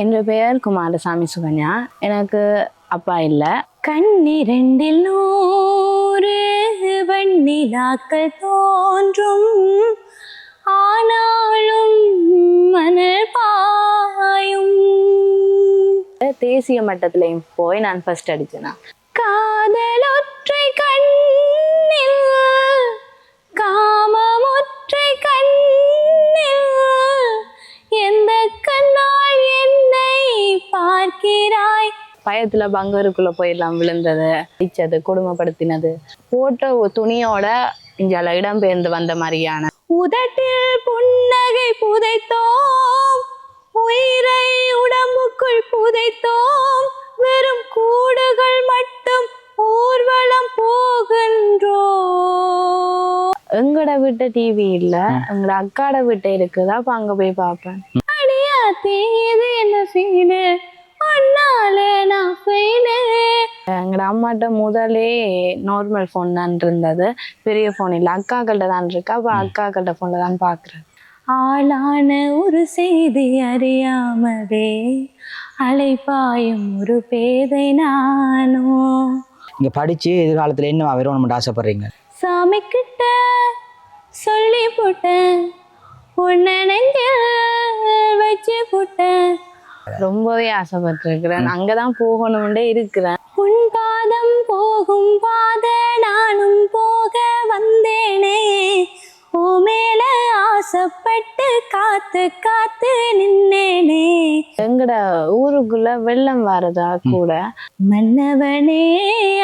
என் பெயர் குமாரசாமி சுகன்யா. எனக்கு அப்பா இல்லை. கண்ணிரண்டில் 100 வண்ணிலாக்கள் தோன்றும், ஆனாலும் மணல் பாயும். தேசிய மட்டத்திலையும் போய் நான் ஃபர்ஸ்ட் அடிச்சேனா. காதலொற்றை கண்ணில் காமமொற்றை கண்ணில், எந்த கண்ணால் என்னை பார்க்கிறாய். பயத்துல பங்கருக்குள்ள போயிடலாம் விழுந்தது, அடிச்சது, கொடுமைப்படுத்தினது, போட்ட துணியோட இஞ்சால இடம்பெயர்ந்து வந்த மாதிரியான. உதட்டில் புன்னகை புதைத்தோம், உயிரை உடம்புக்குள் புதைத்தோம், வெறும் கூடுகள் மட்டும் ஊர்வலம் போகின்றோம். எங்கட வீட்டை டிவி இல்ல, எங்கட அக்காட வீட்டை இருக்குதா, அப்ப அங்க போய் பார்ப்பேன். அடியா தீது என்ன ஃபீலு, ஒன்னால நான் ஃபெயிலு. எங்கட அம்மாட்ட முதலே நார்மல் ஃபோன் தான் இருந்தது, பெரிய ஃபோன் இல்லை. அக்காக்கள்கிட்ட தான் இருக்கா, அப்ப அக்காக்கள்கிட்ட ஃபோன்ல தான் பாக்குறேன். ஆளான ஒரு செய்தி அறியாமலே அலைப்பாயும் ஒரு பேதை நானோ. நீங்க படிச்சு எதிர்காலத்துல என்ன வரணும்னு ஆசைப்படுறீங்க? சாமி கிட்ட சொல்லி போட்டேன், உன்னை நெஞ்சில் வச்சு போட்டேன். ரொம்பவே ஆசைப்பட்டிருக்கிறேன், அங்கதான் போகணும்னே இருக்கிறேன். உன் பாதம் போகும் பாத நானும் போக வந்தேனே, ஓ மேல ஆசைப்பட்டு காத்து காத்து நின்னேனே. எங்கட ஊருக்குள்ள வெள்ளம் வரதா கூட, மன்னவனே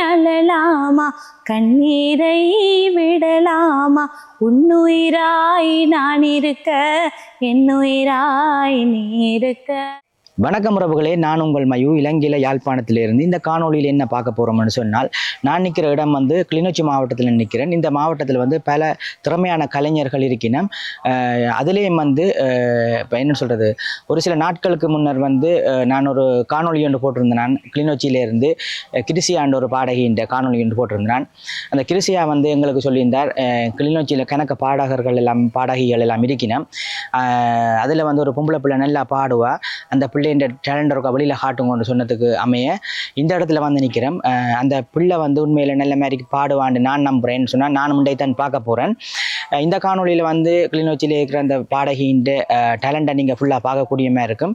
அழலாமா, கண்ணீரை விடலாமா, உன்னுயிராய் நான் இருக்க, என்னுயிராய் நீ இருக்க. வணக்கம் உறவுகளே, நான் உங்கள் மயூ, இலங்கையில யாழ்ப்பாணத்திலிருந்து. இந்த காணொலியில் என்ன பார்க்க போறோம்னு சொன்னால், நான் நிற்கிற இடம் கிளிநொச்சி மாவட்டத்தில் நிற்கிறேன். இந்த மாவட்டத்தில் பல திறமையான கலைஞர்கள் இருக்கினோம். அதுலேயும் இப்போ என்ன சொல்றது, ஒரு சில நாட்களுக்கு முன்னர் நான் ஒரு காணொலி ஒன்று போட்டிருந்தேன். நான் கிளிநொச்சியிலேருந்து கிருசியாண்ட ஒரு பாடகின்ற காணொலி ஒன்று போட்டிருந்தேன். அந்த கிருசியா எங்களுக்கு சொல்லியிருந்தார், கிளிநொச்சியில் கணக்கு பாடகிகள் எல்லாம் இருக்கினோம். அதில் ஒரு பொம்பளை பிள்ளை நல்லா பாடுவா, அந்த பிள்ளை இந்த டேலண்ட் இருக்க வெளியில் காட்டுங்கன்னு சொன்னதுக்கு அமைய இந்த இடத்துல நிற்கிறேன். அந்த பிள்ளை உண்மையில் நல்ல மாதிரி பாடுவான்னு நான் நம்புகிறேன்னு சொன்னால் நானும் முண்டை தான் பார்க்க போகிறேன். இந்த காணொலியில் கிளிநொச்சியில் இருக்கிற அந்த பாடகின்ற டேலண்ட்டை நீங்கள் ஃபுல்லாக பார்க்கக்கூடிய மாதிரி இருக்கும்.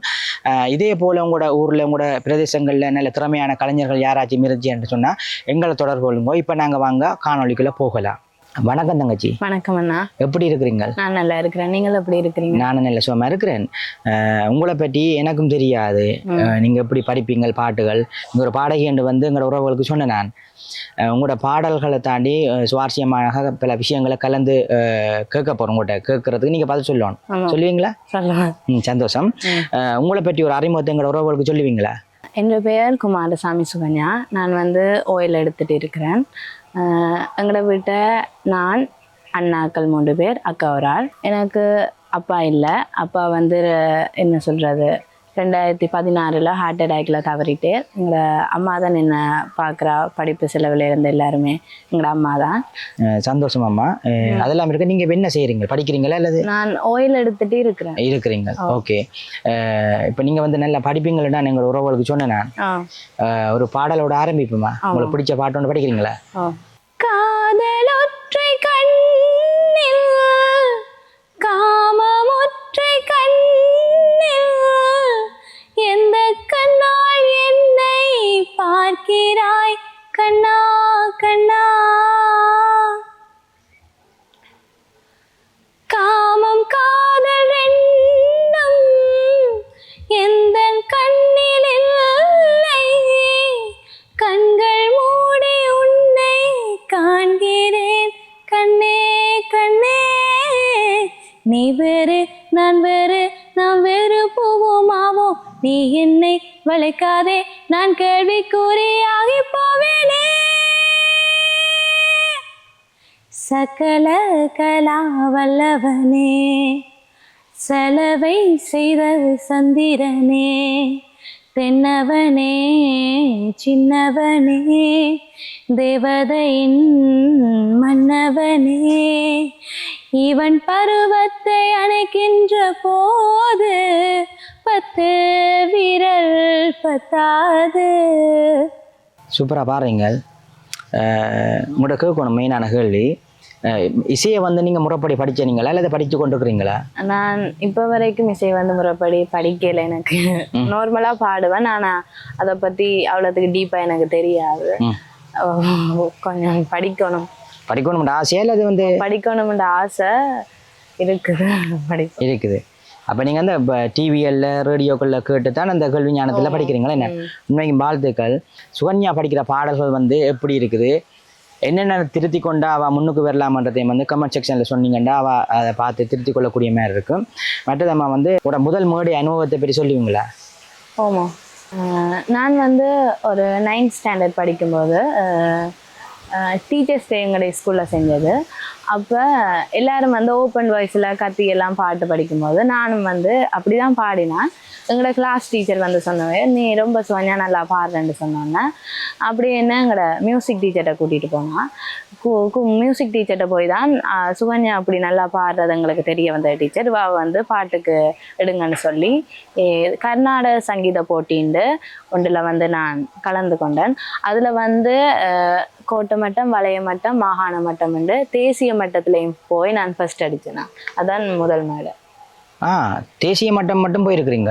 இதே போல் உங்களோட ஊரில் உங்களோட பிரதேசங்களில் நல்ல திறமையான கலைஞர்கள் யாராச்சும் இருந்துச்சுன்னு சொன்னால் எங்களை தொடர்பு கொள்ளுங்க. இப்போ நாங்கள் வாங்க காணொலிக்குள்ளே போகலாம். வணக்கம் தங்கச்சி. வணக்கம் அண்ணா. எப்படி இருக்கிறீங்க? நான் நல்லா இருக்கிறேன், நீங்கள் எப்படி இருக்கிறீங்க? நானும் நல்ல சுகமா இருக்கிறேன். உங்களை பற்றி எனக்கும் தெரியாது, நீங்க எப்படி படிப்பீங்கள் பாட்டுகள், இங்க ஒரு பாடகி என்று எங்களோட உறவுகளுக்கு சொன்னேன். நான் உங்களோட பாடல்களை தாண்டி சுவாரஸ்யமாக பல விஷயங்களை கலந்து கேட்க போறோம். உங்கள்கிட்ட கேட்கறதுக்கு நீங்க பதில் சொல்லணும். சொல்லுவீங்களா? சந்தோஷம். உங்களை பற்றி ஒரு அறிமுகத்தை எங்களோட உறவுகளுக்கு சொல்லுவீங்களா? என் பெயர் குமாரசாமி சுகன்யா. நான் ஓயில் எடுத்துட்டு இருக்கிறேன். எங்களோட வீட்டை நான் அண்ணாக்கள் 3 பேர், அக்கா ஒரு ஆள். எனக்கு அப்பா இல்லை. அப்பா என்ன சொல்கிறது, 2016 ஹார்ட் அட்டாக்ல தவறிட்டு. எங்களோட அம்மா தான் என்ன பார்க்குறா, படிப்பு செலவில் இருந்த எல்லாருமே எங்களோட அம்மா தான். சந்தோஷம் அம்மா. அதெல்லாம் இருக்கு. நீங்கள் என்ன செய்கிறீங்க, படிக்கிறீங்களா? அல்லது? நான் ஓயில் எடுத்துகிட்டு இருக்கிறீங்க. ஓகே. இப்போ நீங்கள் நல்லா படிப்பீங்களா? எங்களோட உறவுகளுக்கு சொன்னேன். நான் ஒரு பாடலோட ஆரம்பிப்போமா? உங்களுக்கு பிடிச்ச பாட்டு ஒன்று படிக்கிறீங்களா? காதலொற்றை கண்ணில் காமமொற்றை கண்ணில், எந்த கண்ணால் என்னை பார்க்கிறாய் கண்ணா கண்ணா. காமம் காதல் ரெண்டும் எந்த கண்ணில் இல்லை, கண்கள் மூடி உன்னை காண்கிறேன் கண்ணே கண்ணே. நீ வேறு நான் வேறு, நாம் வேறு போவோமாவோ, நீ என்னை வளைக்காதே, நான் கேள்விக்குறியாகி போவேனே. சகல கலா வல்லவனே, செலவை செய்த சந்திரனே, தென்னவனே சின்னவனே, தேவதையின் மன்னவனே. இவன் பருவத்தை அணைக்கின்ற போது பத்து விரல் பத்தாது. சூப்பராக பாருங்க. உங்களோட கேட்கணும் மெயினான கேள்வி, இசையை வந்து நீங்கள் முறைப்படி படிச்சீங்களா அல்லது படித்து கொண்டு இருக்கிறீங்களா? நான் இப்போ வரைக்கும் இசை வந்து முறைப்படி படிக்கல. எனக்கு நார்மலாக பாடுவேன். ஆனால் அதை பற்றி அவ்வளோத்துக்கு டீப்பாக எனக்கு தெரியாது. கொஞ்சம் படிக்கணும்ன்ற ஆசையா இல்லை? அது வந்து படிக்கணும்ன்ற ஆசை இருக்குது. இருக்குது. அப்போ நீங்கள் அந்த டிவியில் ரேடியோக்களில் கேட்டு தான் அந்த கேள்வி ஞானத்தில் படிக்கிறீங்களா என்ன? உண்மைக்கு வாழ்த்துக்கள். சுகன்யா படிக்கிற பாடல்கள் வந்து எப்படி இருக்குது, என்னென்ன திருத்தி கொண்டா அவள் முன்னுக்கு வரலாமன்றதையும் வந்து கமெண்ட் செக்ஷனில் சொன்னீங்கன்னா அவள் அதை பார்த்து திருத்தி கொள்ளக்கூடிய மாதிரி இருக்கும். மற்றது நம்ம வந்து ஒரு முதல் மேடை அனுபவத்தை பற்றி சொல்லுவீங்களா? ஆமாம், நான் வந்து ஒரு 9th ஸ்டாண்டர்ட் படிக்கும்போது டீச்சர்ஸ் டே எங்களுடைய ஸ்கூலில் செஞ்சது. அப்போ எல்லாரும் வந்து ஓப்பன் வாய்ஸில் கத்தி எல்லாம் பாட்டு படிக்கும்போது நானும் வந்து அப்படி தான் பாடினேன். எங்களோட கிளாஸ் டீச்சர் வந்து சொன்னவே, நீ ரொம்ப சுவன்யா நல்லா பாடுறேன்னு சொன்னோன்னே அப்படி என்ன எங்களோட மியூசிக் டீச்சர்கிட்ட கூட்டிகிட்டு போனான். மியூசிக் டீச்சர்கிட்ட போய் தான் சுகன்யா அப்படி நல்லா பாடுறது எங்களுக்கு தெரிய வந்த டீச்சர் வந்து பாட்டுக்கு எடுங்கன்னு சொல்லி கர்நாடக சங்கீத போட்டின்னு ஒன்றில் வந்து நான் கலந்து கொண்டேன். அதில் வந்து கோட்டை மட்டம், வளைய மட்டம், மாகாண மட்டம் என்று தேசிய மட்டத்திலையும் போய் நான் ஃபர்ஸ்ட் அடிச்சேன். அதான் முதல் மேடை. தேசிய மட்டம் மட்டும் போயிருக்கிறீங்க?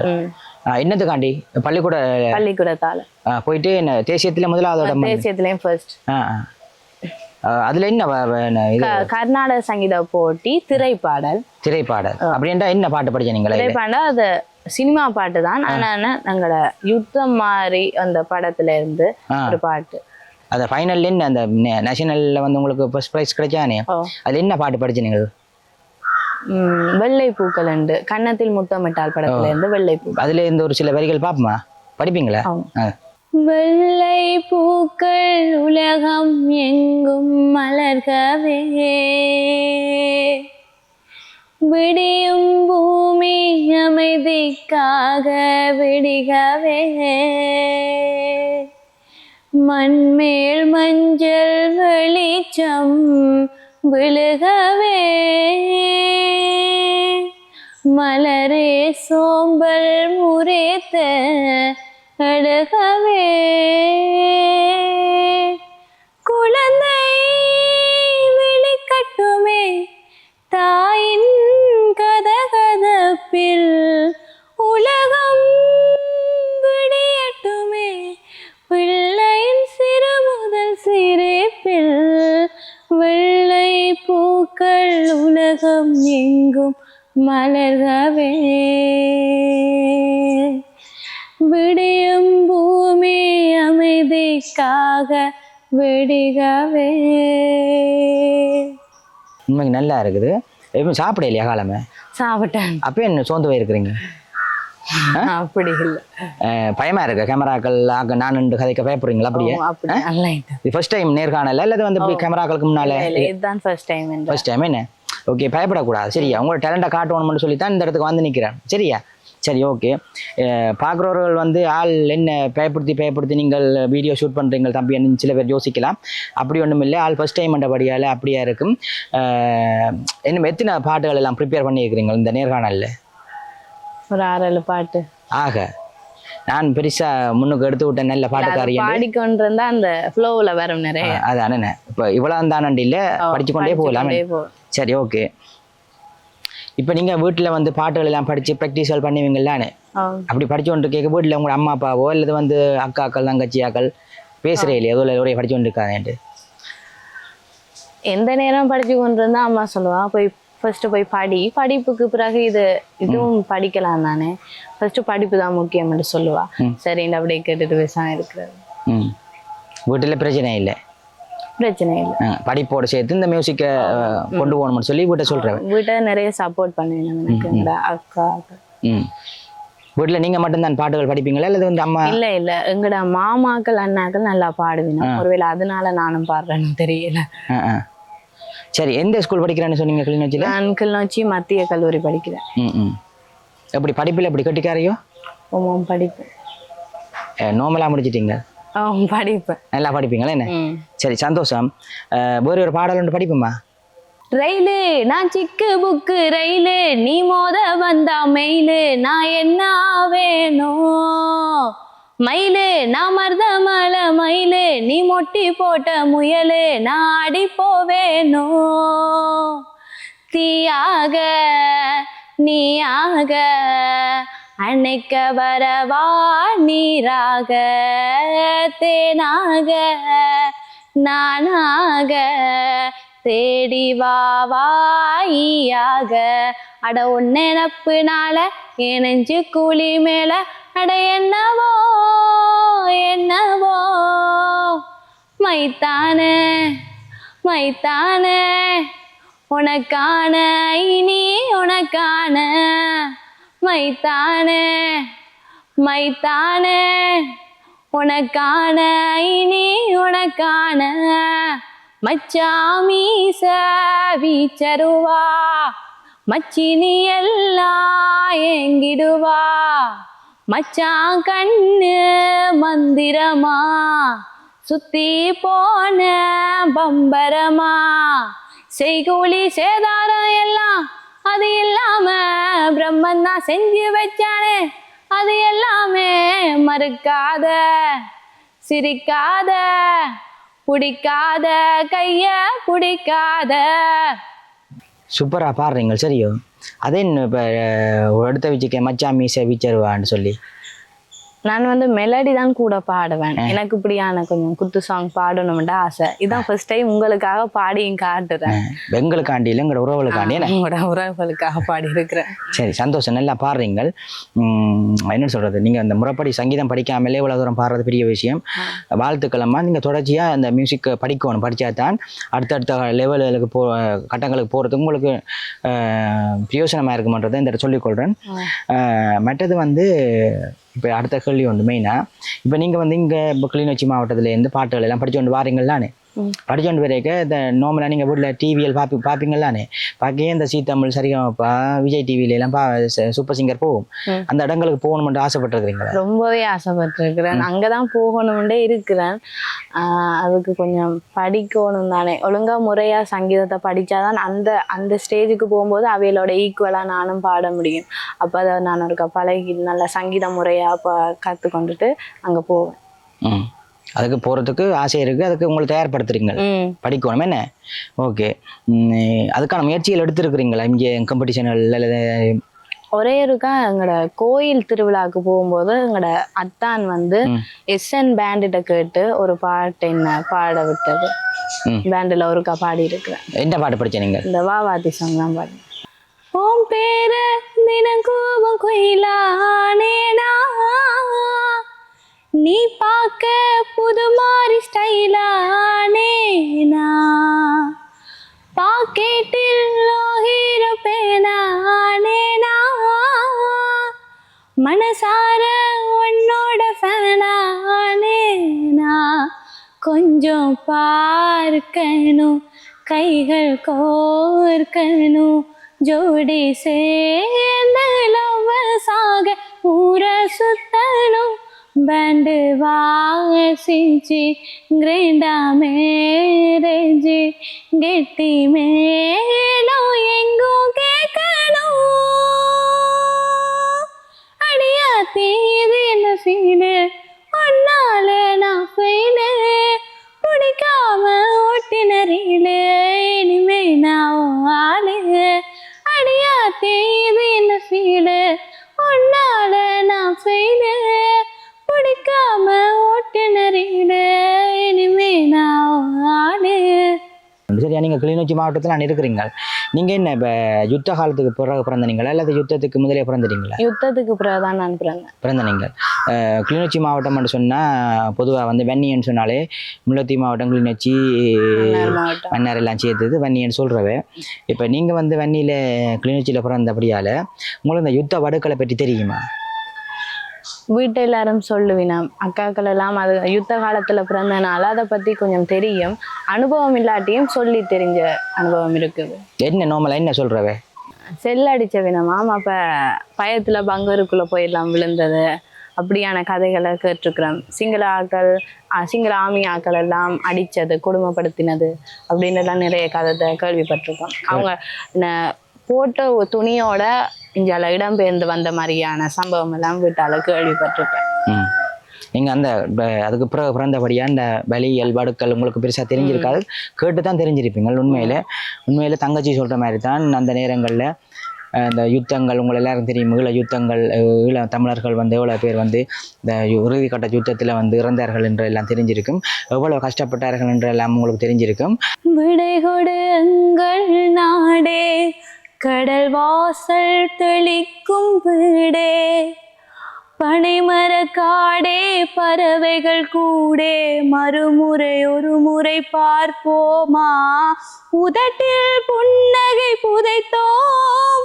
என்னத்துக்காண்டி? பள்ளிக்கூடத்தால போயிட்டு என்ன தேசியத்துல முதலாவது? தேசியத்திலையும் ஃபர்ஸ்ட். அதுல என்ன கர்நாடக சங்கீத போட்டி திரைப்பாடல். அப்படின்னா என்ன பாட்டு படிச்சீங்க? திரைப்பாடல் அது சினிமா பாட்டு தான். ஆனா எங்களோட யுத்தம் மாதிரி அந்த படத்துல இருந்து ஒரு பாட்டு. அது ஃபைனல்ல என்ன அந்த நேஷனல்ல வந்து உங்களுக்கு ஃபர்ஸ்ட் பிரைஸ் கிடைச்சானே, அதுல என்ன பாட்டு படிச்சீங்க? வெள்ளை பூக்கள் உண்டு, கன்னத்தில் முத்தமிட்டால் படத்துல இருந்து வெள்ளை பூ. அதுல இருந்து ஒரு சில வரிகள் பாப்போமா, படிப்பீங்களா? வெள்ளை பூக்கள் உலகம் எங்கும் மலர்கவே, விடியும் பூமி அமைதிக்காக விடிகவே, மண்மேல் மஞ்சள் வெளிச்சம் விழுகவே, மலரே சோம்பல் முறைத்த அழகவே, குழந்தை விழிக்கட்டுமே தாயின் கதகதப்பில், உலகம் விடியட்டுமே பிள்ளையின் சிறு முதல் சிரிப்பில், வெள்ளை பூக்கள் உலகம் எங்கும் மலர்கவே, விடியும் பூமி அமைதிக்காக விடிகவே. உண்மைக்கு நல்லா இருக்குது. எப்பவும் சாப்பிட இல்லையா காலமே? சாப்பிட்டேன். அப்போ என்ன சோர்ந்து போயிருக்கிறீங்க? அப்படி இல்லை, பயமா இருக்கு கேமராக்கள் நான் கதைக்க பயப்படுறீங்களா? அப்படியே ஃபர்ஸ்ட் டைம் நேர்காணல அல்லது வந்து இப்படி கேமராக்களுக்கு முன்னால? இதுதான் ஃபர்ஸ்ட் டைம். ஃபர்ஸ்ட் டைம் என்ன? ஓகே, பயப்படக்கூடாது சரியா? உங்களோட டேலண்ட்டை காட்டணும்னு சொல்லி தான் இந்த இடத்துக்கு வந்து நிற்கிறேன் சரியா? சரி ஓகே. பார்க்குறவர்கள் வந்து ஆள் என்ன பயப்படுத்தி நீங்கள் வீடியோ ஷூட் பண்ணுறீங்க தம்பி என்ன சில பேர் யோசிக்கலாம். அப்படி ஒன்றும் இல்லை, ஆள் ஃபர்ஸ்ட் டைம் பண்ணுறபடியால் அப்படியா இருக்கும். இன்னும் எத்தனை பாட்டுகள் எல்லாம் ப்ரிப்பேர் பண்ணியிருக்கிறீங்க இந்த நேர்காணலில்? ஒரு 6-7 பாட்டு. ஆக நான் பெருசா முன்னுக்கு எடுத்து விட்டேன் நல்ல பாட்டுக்காரி பாடிக்கொண்டிருந்தா அந்த ஃப்ளோவில் வரும் நிறைய. அதானே இப்போ இவ்வளோ தானண்டி இல்லை, படிச்சுக்கொண்டே போகலாம். சரி ஓகே. இப்போ நீங்கள் வீட்டில் வந்து பாட்டுகள் எல்லாம் படித்து ப்ராக்டிஸ்கள் பண்ணுவீங்களானே? அப்படி படிச்சு கொண்டு கேட்க வீட்டில் உங்களோட அம்மா அப்பாவோ அல்லது வந்து அக்காக்கள் தங்கச்சியாக்கள் பேசுகிறே இல்லையா எதுவும் ஒரே படிச்சு கொண்டு இருக்காதேன்ட்டு? எந்த நேரம் படிச்சு கொண்டு இருந்தா அம்மா சொல்லுவா போய் ஃபர்ஸ்ட் போய் படிப்புக்கு பிறகு இதுவும் படிக்கலாம் தானே, ஃபர்ஸ்ட் படிப்பு தான் முக்கியம்னு சொல்லுவா. சரின்னு அப்படியே கேட்டுட்டு பேசாம இருக்கிறது. வீட்டில் பிரச்சனை இல்லை? பிரச்சனை இல்லை, படிப்போட சேர்த்து இந்த மியூசிக்கை கொண்டு போகணும்னு சொல்லி வீட்டை சொல்கிறேன். வீட்டை நிறைய சப்போர்ட் பண்ணுவேன் எனக்கு அக்கா. வீட்டில் நீங்கள் மட்டும்தான் பாட்டுகள் படிப்பீங்களா இல்லை வந்து அம்மா? இல்லை இல்லை, எங்களோட மாமாக்கள் அண்ணாக்கள் நல்லா பாடுவீங்க. ஒருவேளை அதனால நானும் பாடுறேன்னு தெரியல. சரி, எந்த ஸ்கூல் படிக்கிறேன்னு சொன்னீங்க? கிளிநொச்சியில்? நான் கிளிநொச்சி மத்திய கல்லூரி படிக்கிறேன். எப்படி படிப்பில் எப்படி கட்டிக்காரையோ? படிப்பேன். நோமலாக முடிச்சிட்டீங்க? படிப்பேன். நல்லா படிப்பீங்களா என்ன? சரி சந்தோஷம். வேறு ஒரு பாடல் ஒன்று படிப்போமா? ரயிலு நான் சிக்கு புக்கு ரயிலு நீ மோத வந்தா மெயிலு நான் என்ன வேணும் மயிலு நான் மருதமலை மயிலு நீ மொட்டி போட்ட முயலு நான் அடி போவேணும் தீயாக நீயாக அன்னைக்க வரவா நீராக தேனாக நானாக தேடி வாவாயாக அட ஒன்னே நப்புனால என் நெஞ்சு கூலி மேல அட என்னவோ என்னவோ மைத்தானே மைத்தானே உனக்கான இனி உனக்கான மைத்தானே மைத்தானே உனக்கான இனி உனக்கான மச்சாமீச வீச்சருவா மச்சினி எல்லாம் ஏங்கிடுவா மச்சான் கண்ணு மந்திரமா சுத்தி போன பம்பரமா செய்கூலி சேதாரம் எல்லாம் அது இல்லாம பிரம்மன் தான் செஞ்சு வச்சானே அது எல்லாமே மறுக்காத சிரிக்காத பிடிக்காத கைய பிடிக்காத. சூப்பரா பாடுறீங்க சரியோ. அதே இப்போ எடுத்த வச்சுக்க மச்சா மீசை வீச்சருவான்னு சொல்லி நான் வந்து மெலடி தான் கூட பாடுவேன். எனக்கு இப்படியான கொஞ்சம் குத்து சாங் பாடணும்னு ஆசை. இதான் ஃபர்ஸ்ட் டைம் உங்களுக்காக பாடியும் காட்டுறேன். எங்களுக்காண்டி இல்லை எங்களோட உறவுகளுக்காண்டி உங்களோட உறவுகளுக்காக பாடி இருக்கிறேன். சரி சந்தோஷம், நல்லா பாடுறீங்க. என்ன சொல்றது, நீங்க அந்த முறைப்படி சங்கீதம் படிக்காமலே இவ்வளவு தூரம் பாடுறது பெரிய விஷயம். வாழ்த்துக்களம்மா. நீங்க தொடர்ச்சியா அந்த மியூசிக் படிக்கணும். படிச்சா தான் அடுத்தடுத்த லெவலுக்கு கட்டங்களுக்கு போறதுக்கு உங்களுக்கு பிரயோசனமா இருக்குமன்றதை இந்த சொல்லிக்கொள்றேன். மற்றது வந்து இப்போ அடுத்த கேள்வி வந்து மெயினாக இப்போ நீங்கள் வந்து இங்கே இப்போ கிளிநொச்சி மாவட்டத்துலேருந்து பாட்டுகள் எல்லாம் படிச்சு கொண்டு வாரீங்களானே. படிச்சு கொண்டு வரைக்க இந்த நார்மலாக நீங்கள் வீட்டில் டிவியில் பார்ப்பீங்களானே. பார்க்கவே இந்த சீ தமிழ் சரிகமப்பா விஜய் டிவியில எல்லாம் சூப்பர் சிங்கர் போகும். அந்த இடங்களுக்கு போகணும்னு ஆசைப்பட்டிருக்கிறீங்களா? ரொம்பவே ஆசைப்பட்டிருக்கிறேன். அங்கதான் போகணும்னே இருக்கிறேன். அதுக்கு கொஞ்சம் படிக்கணும் தானே. ஒழுங்கா முறையா சங்கீதத்தை படிச்சாதான் அந்த அந்த ஸ்டேஜுக்கு போகும்போது அவையோட ஈக்குவலா நானும் பாட முடியும். அப்போ அதை நான் ஒரு பழகி நல்ல சங்கீத முறையா கற்றுக்கொண்டுட்டு அங்க போவேன். அதுக்கு போகிறதுக்கு ஆசை இருக்குது. அதுக்கு உங்களை தயார்படுத்துறீங்க, படிக்கணும் என்ன. ஓகே, அதுக்கான முயற்சிகள் எடுத்துருக்குறீங்களா இங்கே காம்படிஷன்கள்? ஒரே இருக்கா எங்களோட கோயில் திருவிழாவுக்கு போகும்போது எங்களோட அத்தான் வந்து எஸ்என் பேண்டிட்ட கேட்டு ஒரு பாட்டு என்ன பாட விட்டது. பேண்டில் ஒருக்கா பாடி இருக்கிறேன். என்ன பாட்டு படிச்ச நீங்க? இந்த வாவாத்தி சாங் தான் பாடி. ஓம் பேர தினங்கூபம் கோயிலானேனா நீ பார்க்க புது மாதிரி ஸ்டைலானேனா பாக்கெட்டில் ஹீரோ பேனானேனா மனசார உன்னோட ஃபேனானேனா கொஞ்சம் பார்க்கணும் கைகள் கோர்க்கணும் ஜோடி சேர்ந்து லவ்வர்ஸாக ஊர சுத்தணும் பேண்டு வாசிச்சு கிரேண்டா மேரேஜ் கெட்டி மேலும் எங்கும் கேட்கணும் அடியா தீது என்ன ஃபீலு ஒன்னால நான் ஃபெயிலு பிடிக்காம ஓட்டினரிலே இனிமே நான் ஆளு அடியா தீது என்ன ஃபீலு ஒன்னால நான் ஃபெயிலு பிடிக்காம ஓட்டுநரிலே இனிமே நான் ஆளு. சரியா, நீங்கள் கிளிநொச்சி மாவட்டத்தில் நான் இருக்கிறீங்க. நீங்கள் என்ன இப்போ யுத்த காலத்துக்கு பிறகு பிறந்தனீங்களா அல்லது யுத்தத்துக்கு முதலே பிறந்துட்டீங்களா? யுத்தத்துக்கு பிறகு தான் நான் பிறந்தனீங்க. கிளிநொச்சி மாவட்டம்னு சொன்னால் பொதுவாக வந்து வன்னியன்னு சொன்னாலே முல்லைத்தீவு மாவட்டம் கிளிநொச்சி மன்னார் எல்லாம் சேர்த்தது வன்னியன்னு சொல்கிறவே. இப்போ நீங்கள் வந்து வன்னியில் கிளிநொச்சியில் பிறந்தபடியால் உங்களுக்கு இந்த யுத்த வடுக்களை பற்றி தெரியுமா? வீட்டை எல்லாரும் சொல்லுவினோம். அக்காக்கள் எல்லாம் அது யுத்த காலத்துல பிறந்தனால அதை பத்தி கொஞ்சம் தெரியும். அனுபவம் இல்லாட்டியும் சொல்லி தெரிஞ்ச அனுபவம் இருக்குது. என்ன நார்மலா என்ன சொல்றவே? செல் அடிச்ச வினமாம். அப்ப பயத்துல பங்கருக்குள்ள போயிடலாம் விழுந்தது. அப்படியான கதைகளை கேட்டிருக்கிறோம். சிங்கள ஆமி ஆக்கள் எல்லாம் அடித்தது, கொடுமைப்படுத்தினது அப்படின்னு எல்லாம் நிறைய கதை கேள்விப்பட்டிருக்கோம். அவங்க போட்ட துணியோட இந்தியாவில் இடம்பெயர்ந்து வந்த மாதிரியான சம்பவம் எல்லாம் வீட்டால கேள்விப்பட்டிருக்கேன். நீங்கள் அதுக்கு பிறந்தபடியாக இந்த வலியல் வடுக்கள் உங்களுக்கு பெருசாக தெரிஞ்சிருக்காது, கேட்டு தான் தெரிஞ்சிருப்பீங்க. உண்மையில தங்கச்சி சொல்கிற மாதிரி தான் அந்த நேரங்களில் இந்த யுத்தங்கள் உங்களை எல்லாரும் தெரியும். யுத்தங்கள் தமிழர்கள் எவ்வளோ பேர் இந்த இறுதிக்கட்ட யுத்தத்தில் இறந்தார்கள் என்று எல்லாம் தெரிஞ்சிருக்கும். எவ்வளோ கஷ்டப்பட்டார்கள் என்று எல்லாம் உங்களுக்கு தெரிஞ்சிருக்கும். விடை கொடு எங்கள் நாடே, கடல் வாசல் தெளிக்கும் வீடே, பனைமர காடே, பறவைகள் கூடே, மறுமுறை ஒரு முறை பார்ப்போமா, உதட்டில் புன்னகை புதைத்தோம்,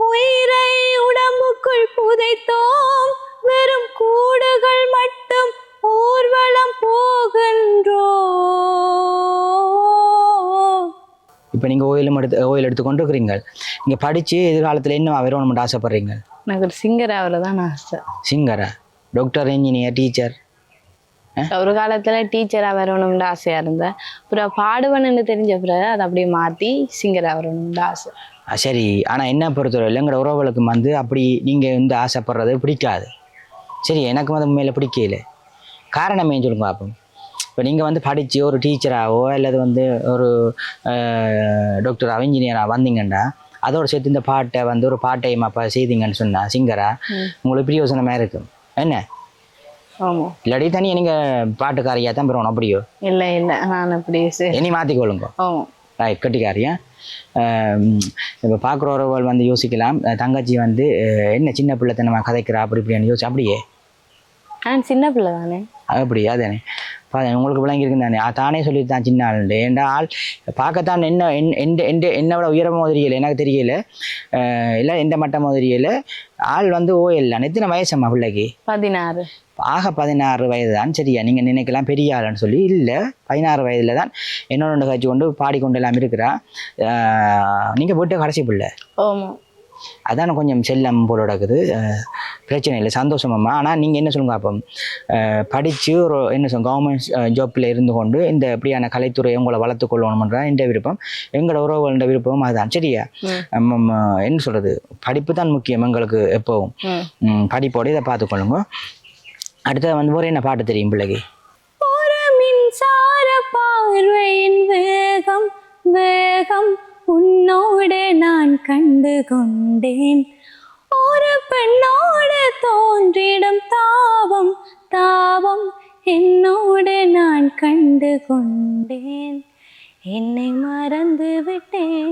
உயிரை உடம்புக்குள் புதைத்தோம், வெறும் கூடுகள் மட்டும் ஊர்வலம் போகின்றோம். இப்போ நீங்கள் ஓயில் எடுத்துக்கொண்டு இருக்கிறீங்க. நீங்கள் படித்து எதிர்காலத்தில் என்ன வரணும்னு ஆசைப்படுறீங்க? எனக்கு ஒரு சிங்கர் ஆகிறது தான் ஆசை. சிங்கரா? Doctor, engineer, teacher? ஒரு காலத்தில் டீச்சராக வரணும்னு ஆசையாக இருந்தேன். அப்புறம் பாடுவேன்னு தெரிஞ்ச பிறகு அதை அப்படியே மாற்றி சிங்கராக வரணும்னு ஆசை. சரி, ஆனால் என்ன பொறுத்தவரை இல்லைங்கிற உறவுகளுக்கு அப்படி நீங்கள் ஆசைப்படுறது பிடிக்காது. சரி, எனக்கு உண்மையில பிடிக்கல. காரணம் ஏன் சொல்லுங்க பார்ப்போம். இப்போ நீங்கள் படித்து ஒரு டீச்சராகவோ அல்லது ஒரு டாக்டராகவோ இன்ஜினியராக வந்தீங்கன்னா அதோடு சேர்த்து இந்த பாட்டை ஒரு பாட்டையும் அப்போ செய்தீங்கன்னு சொன்னால் சிங்கராக உங்களுக்கு பிரயோசனமாக இருக்கும். என்ன? ஆமாம். இல்லாடி தனியாக நீங்கள் பாட்டுக்காரியாக தான் பெறணும். அப்படியோ? இல்லை நான் அப்படி இனி மாற்றிக்கொள்ளுங்க. ஆமாம். கட்டிக்காரியா? இப்போ பார்க்குற உறவுகள் யோசிக்கலாம், தங்கச்சி என்ன சின்ன பிள்ளைத்தனமா கதைக்கிறா அப்படி இப்படின்னு யோசிச்சு. அப்படியே சின்ன பிள்ளை தானே. அப்படியா? தானே உங்களுக்கு விளங்கியிருக்குன்னு தானே தானே சொல்லிட்டு தான் சின்ன ஆளுண்டு. ஏன்டா ஆள் பார்க்கத்தான் என்னோட உயரமோ தெரியல, எனக்கு தெரியல, இல்லை எந்த மட்டமோ தெரியல. ஆள் ஓயல் எத்தனை வயசம்மா பிள்ளைக்கு? 16. ஆக 16 வயது தான். சரியா? நீங்கள் நினைக்கலாம் பெரிய ஆளுன்னு சொல்லி. இல்லை, 16 வயதில் தான் என்னோட கட்சி கொண்டு பாடிக்கொண்டு எல்லாம் இருக்கிறா. நீங்கள் போட்டு கடைசி பிள்ளை. ஆமாம். அதான கொஞ்சம் செல்லம் போல நடக்குது. பிரச்சனை இல்லை, சந்தோஷமாம்மா. ஆனால் நீங்கள் என்ன சொல்லுங்க அப்போ, படித்து ஒரு கவர்மெண்ட் ஜாப்பில் இருந்து கொண்டு இந்த இப்படியான கலைத்துறையை உங்களை வளர்த்து கொள்ளணும்ன்ற என்ற விருப்பம், எங்களோட உறவுகளோட விருப்பம் அதுதான். சரியா? என்ன சொல்கிறது, படிப்பு தான் முக்கியம் எங்களுக்கு எப்போவும். படிப்போடு இதை பார்த்துக்கொள்ளுங்க. அடுத்தது ஒரு என்ன பாட்டு தெரியும் பிள்ளைக்கு? ஒரு மின்சார பார்வையின் வேகம் வேகம் உன்னோடு நான் கண்டு கொண்டேன், ஒரு பெண்ணோடு தோன்றிடும் தாவம் தாவம் என்னோடு நான் கண்டு கொண்டேன், என்னை மறந்து விட்டேன்,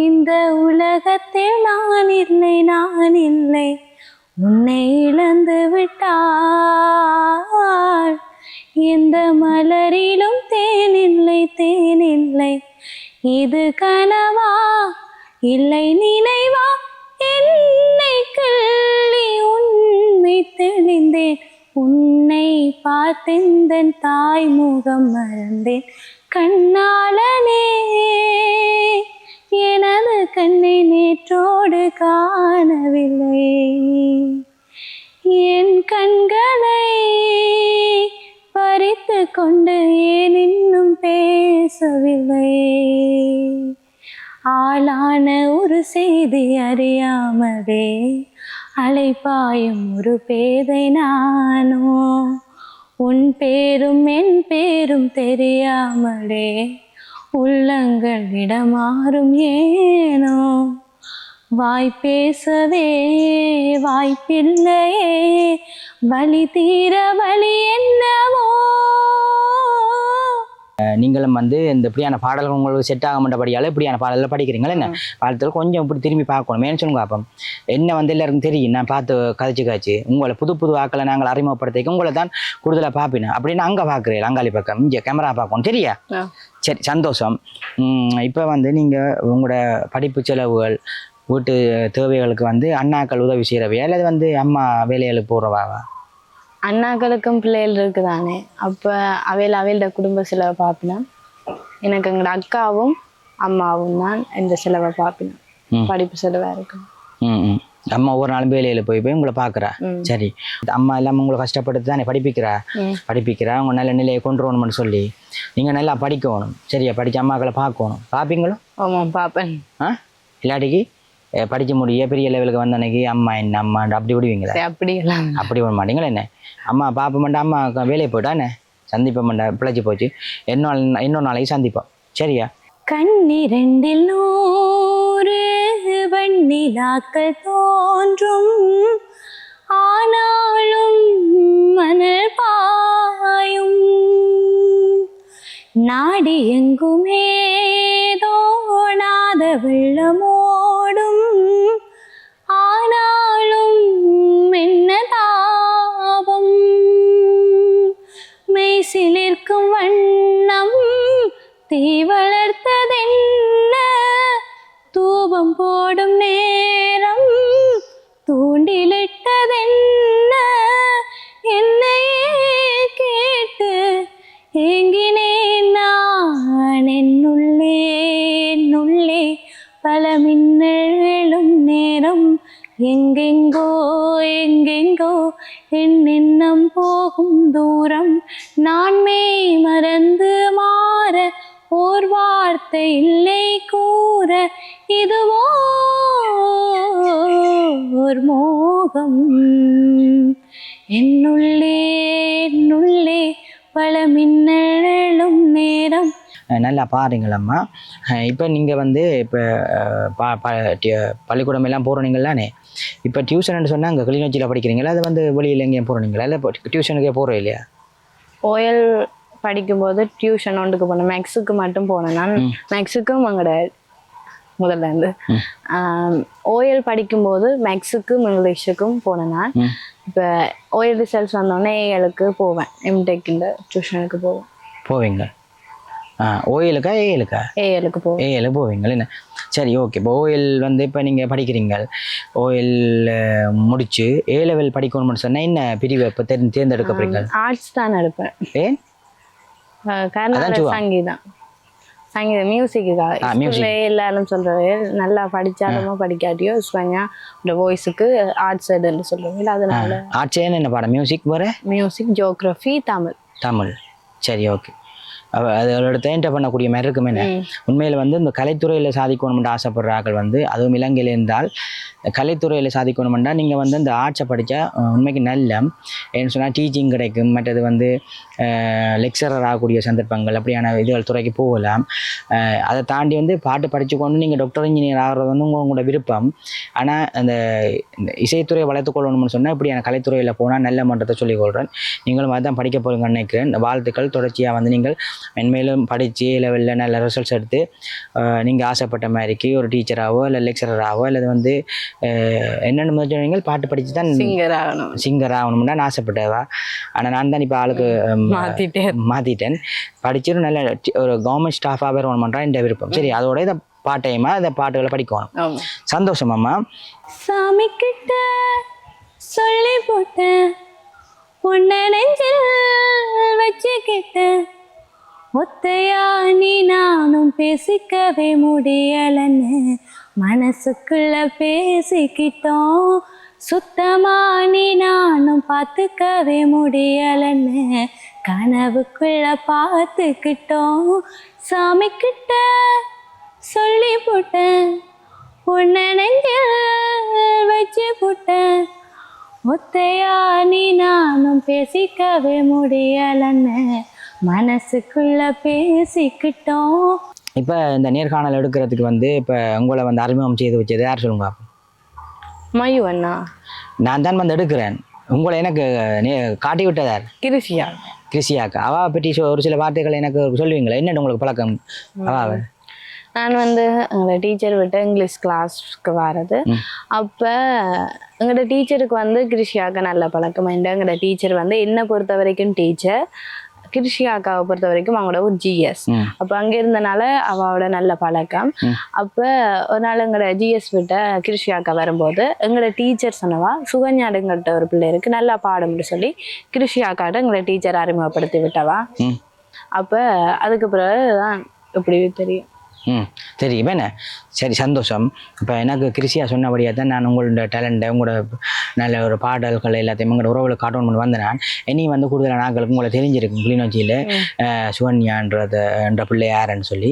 இந்த உலகத்தில் நான் இல்லை, உன்னை இழந்து விட்டாள், எந்த மலரிலும் தேனில்லை, இது கனவா இல்லை நினைவா, என்னை கிள்ளி உன்னை தெளிந்தேன், உன்னை பார்த்தெந்தன் தாய் முகம் மறந்தேன், கண்ணாளனே எனது கண்ணை நேற்றோடு காணவில்லை, என் கண்களை பறித்து கொண்டு ஏன் இன்னும் பேசவில்லை, ஆளான ஒரு செய்தி அறியாமலே அலைப்பாயும் ஒரு பேதை நானோ, உன் பேரும் என் பேரும் தெரியாமலே உள்ளங்கள் இடமாறும் ஏனோ, வாய் பேசவே வாய்ப்பில்லையே, வலி தீர வலி என்னவோ. நீங்களும் இந்த இப்படியான பாடல்கள் உங்களுக்கு செட் ஆக மாட்டபடியால் இப்படியான பாடல்கள் படிக்கிறீங்களா? என்ன பாடத்தில் கொஞ்சம் இப்படி திரும்பி பார்க்கணும். ஏன்னு சொல்லுங்க அப்போ, என்ன எல்லாருக்கும் தெரியும், நான் பார்த்து கதைச்சு உங்களை புது ஆக்களை நாங்கள் அறிமுகப்படுத்திக்க உங்களை தான் கூடுதலாக பார்ப்பினேன் அப்படின்னு அங்கே பார்க்குறேன், அங்காளி பக்கம் இங்கே கேமரா பார்க்கணும். சரியா? சரி, சந்தோஷம். இப்போ நீங்கள் உங்களோட படிப்பு செலவுகள் வீட்டு தேவைகளுக்கு அண்ணாக்கள் உதவி செய்கிறவையா அல்லது அம்மா வேலைகளுக்கு போகிறவாவா? அண்ணாக்களுக்கும் பிள்ளைகள் இருக்குதானே, அப்போ அவையோட குடும்ப செலவை பார்ப்பினேன். எனக்கு எங்களோட அக்காவும் அம்மாவும் தான் இந்த செலவை பார்ப்பினேன், படிப்பு செலவாக இருக்கும். அம்மா ஒவ்வொரு நாளும் வேலையில் போய் போய் உங்களை பார்க்குறா. சரி, அம்மா இல்லாமல் உங்களை கஷ்டப்பட்டு தானே படிப்பிக்கிறா உங்கள் நல்ல நிலையை கொண்டு வரணும்னு சொல்லி நீங்கள் நல்லா படிக்கணும். சரியா, படித்த அம்மாக்களை பார்க்கணும். பார்ப்பீங்களோ? ஆமாம், பார்ப்பேன். இல்லாட்டிக்கு படிக்க முடிய பெரிய லெவலுக்கு வந்த அன்னைக்கு அம்மா என்ன அம்மாண்டு அப்படி விடுவீங்களா? அப்படி விட மாட்டீங்களா? என்ன அம்மா பார்ப்ப மாட்டா, அம்மா வேலையை போயிட்டானே சந்திப்ப மாட்டா, பிழைச்சி போச்சு. இன்னொரு நாளைக்கு சந்திப்போம். சரியா? கண்ணிரண்டில் 100 வண்ணிலாக்கள் தோன்றும், ஆனாலும் மணல் பாயும், நாடி எங்குமே தோணாத வெள்ளமோடும், ஆனாலும் என்ன தாபம், மெய்சிலிருக்கும் வண்ணம் தீ வளர்த்ததென்ன, தூபம் போடும் நேரம் தூண்டிலிட்டதென்ன, என்னையே கேட்டு ஏங்கினேன் நான் என்னுள்ளே பல மின்னல்களும் நேரம், எங்கெங்கோ என் எண்ணம் போகும் தூரம், நான் மெய் மறந்து மாற ஓர் வார்த்தை இல்லை கூற, இதுவோ ஒரு மோகம், என்னுள்ளே பல மின்னலும் நேரம். நல்லா பாருங்களம்மா. இப்போ நீங்கள் வந்து இப்போ பள்ளிக்கூடம் எல்லாம் போகிறீங்களானே, இப்போ டியூஷன் சொன்னால் அங்கே கிளிநொச்சியில் படிக்கிறீங்களா? அது வந்து வெளியில் எங்கேயும் போகிறீங்களா? இல்லை டியூஷனுக்கே போகிறோம் இல்லையா? ஓயல் படிக்கும்போது டியூஷன் ஒன்றுக்கு போனேன், மேக்ஸுக்கு மட்டும் போனேன் நான். மேக்ஸுக்கும் அங்கட முதல்ல இருந்து ஓயல் படிக்கும்போது மேக்ஸுக்கும் இங்கிலீஷுக்கும் போனேன் நான். இப்போ ஓயல் ரிசல்ட்ஸ் வந்தோடனே ஏஎலுக்கு போவேன், எம்டெக் இந்த டியூஷனுக்கு போவீங்க. ஓஎலுக்கா ஏஎலுக்கா? ஏஎலுக்கு போவேன். ஏஎலுக்கு போவீங்களா? என்ன சரி, ஓகே. இப்போ ஓஎல் வந்து இப்போ நீங்கள் படிக்கிறீங்க, ஓஎல் முடிச்சு ஏ லெவல் படிக்கணும்னு சொன்னால் என்ன பிரிவு இப்போ தேர்ந்தெடுக்க போறீங்க? ஆர்ட்ஸ் தான் எடுப்பேன். ஏன்? சங்கீதம் மியூசிக்கு எல்லாரும் சொல்றது, நல்லா படிச்சாலுமோ படிக்காட்டியோ இந்த வாய்ஸுக்கு ஆர்ட்ஸ் எடுன்னு சொல்றோம். அதனால ஆர்ட்ஸ் என்ன பாடம்? Music, geography, Tamil. சரி, ஓகே. அதோட தேன்ட்ட பண்ணக்கூடிய மாதிரி இருக்குமே. உண்மையில் வந்து இந்த கலைத்துறையில் சாதிக்கணும்னு ஆசைப்படுற ஆக்கள் வந்து, அதுவும் இலங்கையில் இருந்தால் கலைத்துறையில் சாதிக்கணுமெண்டா நீங்கள் வந்து இந்த ஆர்ட்ஸை படித்தா உண்மைக்கு நல்ல ஏன்னு சொன்னால் டீச்சிங் கிடைக்கும். மற்றது வந்து லெக்சரர் ஆகக்கூடிய சந்தர்ப்பங்கள் அப்படியான இதுகள் துறைக்கு போகலாம். அதை தாண்டி வந்து பாட்டு படித்து கொண்டு நீங்கள் டாக்டர் இன்ஜினியர் ஆகிறது வந்து உங்களோட விருப்பம். ஆனால் அந்த இசைத்துறையை வளர்த்துக்கொள்ளணும்னு சொன்னால் இப்படியான கலைத்துறையில் போனால் நல்ல மன்றத்தை சொல்லிக்கொள்கிறேன். நீங்களும் அதுதான் படிக்க போகிறீங்கன்னு நினைக்கிறேன். வாழ்த்துக்கள். தொடர்ச்சியாக வந்து நீங்கள் மென்மேலும் படித்து லெவலில் நல்ல ரிசல்ட்ஸ் எடுத்து நீங்கள் ஆசைப்பட்ட மாதிரிக்கு ஒரு டீச்சராகவோ இல்லை லெக்சரராகவோ அல்லது வந்து என்னென்னு முதல் பாட்டு படித்து தான் சிங்கர் ஆகணும்னா நான் ஆசைப்பட்டவா. ஆனால் நான் தான் இப்போ ஆளுக்கு மாற்றிட்டேன். படிச்சுட்டு நல்ல ஒரு கவர்மெண்ட் ஸ்டாஃபாக வரணும்ன்றா இந்த விருப்பம். சரி, அதோட இதை பாட்டையுமா இந்த பாட்டுகளை படிக்கணும். சந்தோஷமாம்மா. சாமி கிட்ட சொல்லி போட்டேன், உன்னை நெஞ்சில் வச்சுக்கிட்டேன், ஒத்தையா நீ நானும் பேசிக்கவே முடியலன்னு மனசுக்குள்ள பேசிக்கிட்டோம், சுத்தமா நீ நானும் பார்த்துக்கவே முடியலன்னு கனவுக்குள்ள பார்த்துக்கிட்டோம். சாமி கிட்ட சொல்லி போட்டேன், உன்னை நெஞ்சில் வச்சு போட்டேன், ஒத்தையா நீ நானும் பேசிக்கவே முடியலன்னு மனசுக்குள்ள பேசிக்கிட்டோம். இப்போ இந்த நேர்காணல் எடுக்கிறதுக்கு வந்து இப்போ உங்களை வந்து அறிமுகம் செய்து வச்சது யார் சொல்லுங்க? மயூ அண்ணா. நான் தான் வந்து எடுக்கிறேன். உங்களை எனக்கு காட்டி விட்டதார் கிருஷியாக்கா. அவா பற்றி ஒரு சில வார்த்தைகள் எனக்கு சொல்லுவீங்களா? என்னென்னு உங்களுக்கு பழக்கம் அவாவை? நான் வந்து எங்களோட டீச்சர் விட்டு இங்கிலீஷ் கிளாஸ்க்கு வர்றது. அப்போ எங்களோட டீச்சருக்கு வந்து கிருஷியாக்கா நல்ல பழக்கம். எங்களோட டீச்சர் வந்து என்னை பொறுத்த வரைக்கும் டீச்சர், கிருஷியாக்காவை பொறுத்த வரைக்கும் அவங்களோட ஒரு ஜிஎஸ். அப்போ அங்கே இருந்தனால அவளோட நல்ல பழக்கம். அப்போ ஒரு நாள் எங்களோட ஜிஎஸ் விட்ட கிருஷியாக்கா வரும்போது எங்களோட டீச்சர் சொன்னவா, சுகன்யாடுங்கிட்ட ஒரு பிள்ளை இருக்கு நல்லா பாடும்னு சொல்லி கிருஷியாக்காட்ட எங்களோட டீச்சர் அறிமுகப்படுத்தி விட்டவா. அப்போ அதுக்கு பிறகுதான் இப்படி தெரியும். ம் தெரியும் என்ன சரி சந்தோஷம். இப்போ எனக்கு கிருஷியா சொன்னபடியாக தான் நான் உங்களோட டேலண்ட்டை உங்களோட நல்ல ஒரு பாடல்கள் எல்லாத்தையும் உங்களோட உறவுகளை காட்டணும் பண்ணி வந்தேன். நான் இனி வந்து கூடுதலாக நாட்களுக்கு உங்களை தெரிஞ்சிருக்கும் கிளிநொச்சியில் சுகன்யான்ற பிள்ளை யாருன்னு சொல்லி.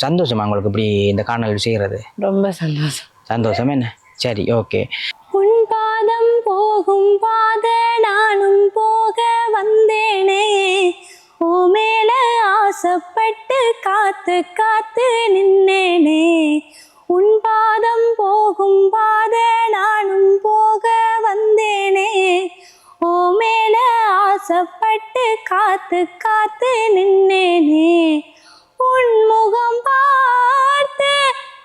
சந்தோஷமா உங்களுக்கு இப்படி இந்த காணொளி செய்கிறது? ரொம்ப சந்தோஷம். சந்தோஷம் என்ன சரி ஓகே. உன் பாதம் போகும் பாத நானும் போக வந்தேனே, ஓ மேல ஆசைப்பட்டு காத்து காத்து நின்னேனே. உன் பாதம் போகும் பாத நானும் போக வந்தேனே, ஓ மேல ஆசைப்பட்டு காத்து காத்து நின்னேனே. உன் முகம் பார்த்து